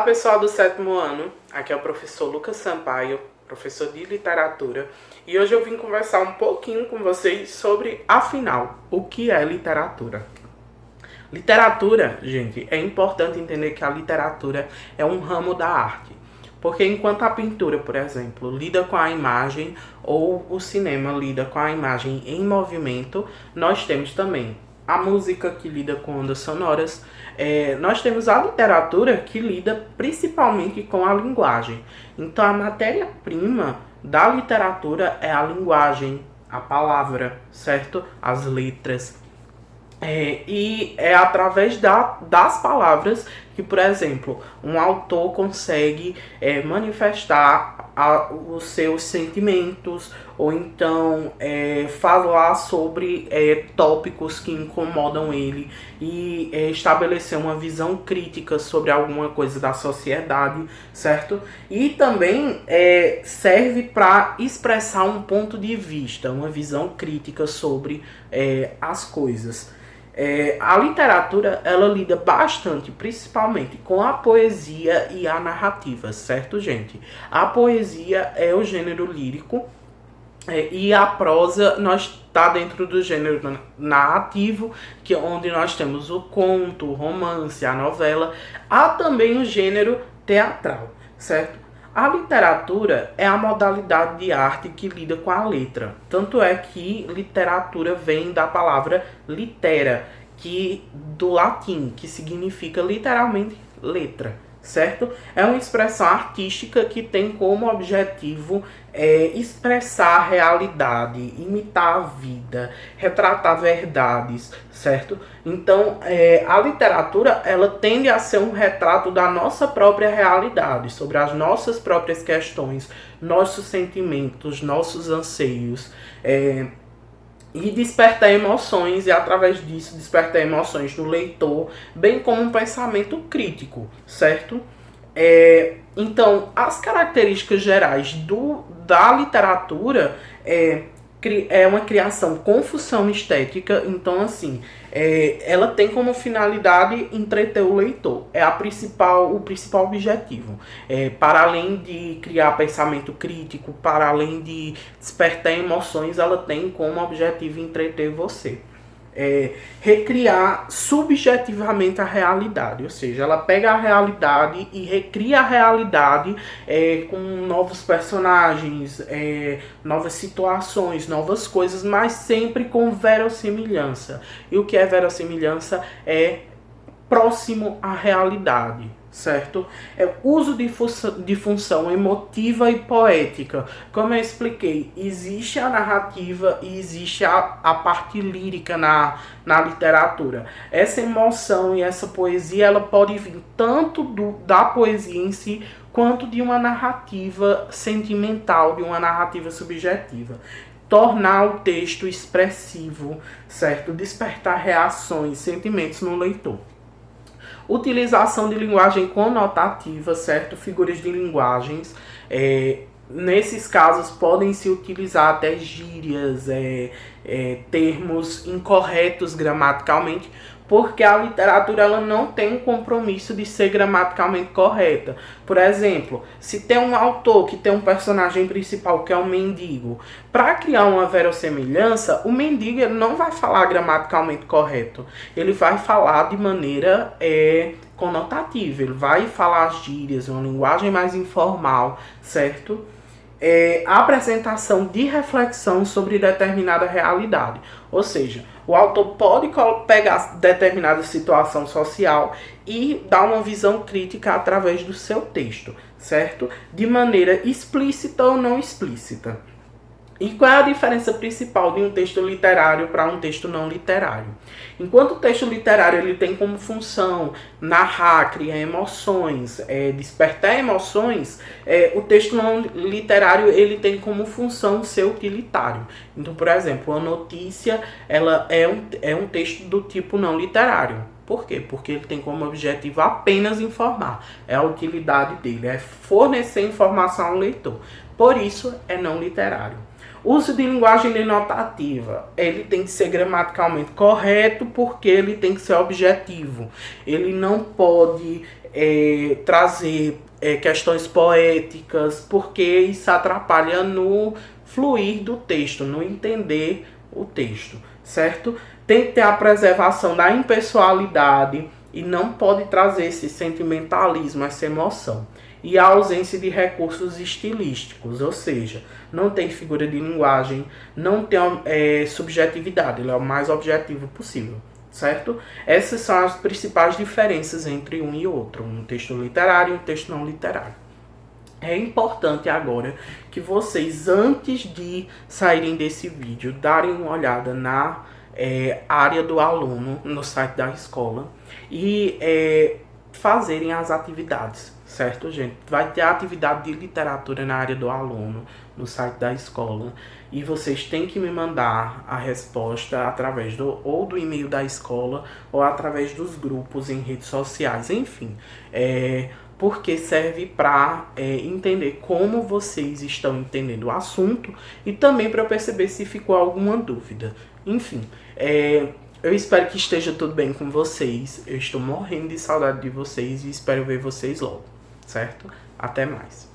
Olá pessoal do 7º ano, aqui é o professor Lucas Sampaio, professor de literatura, e hoje eu vim conversar um pouquinho com vocês sobre, afinal, o que é literatura. Literatura, gente, é importante entender que a literatura é um ramo da arte, porque enquanto a pintura, por exemplo, lida com a imagem, ou o cinema lida com a imagem em movimento, nós temos também a música que lida com ondas sonoras, nós temos a literatura que lida principalmente com a linguagem. Então a matéria-prima da literatura é a linguagem, a palavra, certo? As letras. E é através das palavras que, por exemplo, um autor consegue manifestar os seus sentimentos, ou então falar sobre tópicos que incomodam ele e estabelecer uma visão crítica sobre alguma coisa da sociedade, certo? E também serve para expressar um ponto de vista, uma visão crítica sobre as coisas. A literatura, ela lida bastante, principalmente, com a poesia e a narrativa, certo, gente? A poesia é o gênero lírico, e a prosa está dentro do gênero narrativo, que é onde nós temos o conto, o romance, a novela. Há também o gênero teatral, certo? A literatura é a modalidade de arte que lida com a letra. Tanto é que literatura vem da palavra litera, do latim, que significa literalmente letra, certo? É uma expressão artística que tem como objetivo expressar a realidade, imitar a vida, retratar verdades, certo? Então, a literatura, ela tende a ser um retrato da nossa própria realidade, sobre as nossas próprias questões, nossos sentimentos, nossos anseios, e despertar emoções, e através disso despertar emoções no leitor, bem como um pensamento crítico, certo? Então, as características gerais da literatura é uma criação com função estética. Então, assim, ela tem como finalidade entreter o leitor. É o principal objetivo. Para além de criar pensamento crítico, para além de despertar emoções, ela tem como objetivo entreter você. Recriar subjetivamente a realidade, ou seja, ela pega a realidade e recria a realidade com novos personagens, novas situações, novas coisas, mas sempre com verossimilhança. E o que é verossimilhança? É próximo à realidade, certo? Uso de função emotiva e poética. Como eu expliquei, existe a narrativa e existe a parte lírica na literatura. Essa emoção e essa poesia, ela pode vir tanto da poesia em si, quanto de uma narrativa sentimental, de uma narrativa subjetiva. Tornar o texto expressivo, certo? Despertar reações, sentimentos no leitor. Utilização de linguagem conotativa, certo? Figuras de linguagens. Nesses casos podem se utilizar até gírias, termos incorretos gramaticalmente, porque a literatura ela não tem um compromisso de ser gramaticalmente correta. Por exemplo, se tem um autor que tem um personagem principal que é um mendigo, para criar uma verossimilhança, o mendigo ele não vai falar gramaticalmente correto. Ele vai falar de maneira conotativa, ele vai falar as gírias, uma linguagem mais informal, certo? A apresentação de reflexão sobre determinada realidade. Ou seja, o autor pode pegar determinada situação social e dar uma visão crítica através do seu texto, certo? De maneira explícita ou não explícita. E qual é a diferença principal de um texto literário para um texto não literário? Enquanto o texto literário ele tem como função narrar, criar emoções, despertar emoções, o texto não literário ele tem como função ser utilitário. Então, por exemplo, a notícia ela é um texto do tipo não literário. Por quê? Porque ele tem como objetivo apenas informar. É a utilidade dele, é fornecer informação ao leitor. Por isso, é não literário. Uso de linguagem denotativa. Ele tem que ser gramaticalmente correto porque ele tem que ser objetivo. Ele não pode trazer questões poéticas, porque isso atrapalha no fluir do texto, no entender o texto, certo? Tem que ter a preservação da impessoalidade e não pode trazer esse sentimentalismo, essa emoção. E a ausência de recursos estilísticos, ou seja, não tem figura de linguagem, não tem subjetividade, ele é o mais objetivo possível, certo? Essas são as principais diferenças entre um e outro, um texto literário e um texto não literário. É importante agora que vocês, antes de saírem desse vídeo, darem uma olhada na área do aluno, no site da escola, e fazerem as atividades, certo, gente? Vai ter a atividade de literatura na área do aluno, no site da escola, e vocês têm que me mandar a resposta através ou do e-mail da escola, ou através dos grupos em redes sociais, enfim. Porque serve para entender como vocês estão entendendo o assunto e também para eu perceber se ficou alguma dúvida. Enfim, eu espero que esteja tudo bem com vocês. Eu estou morrendo de saudade de vocês e espero ver vocês logo, certo? Até mais.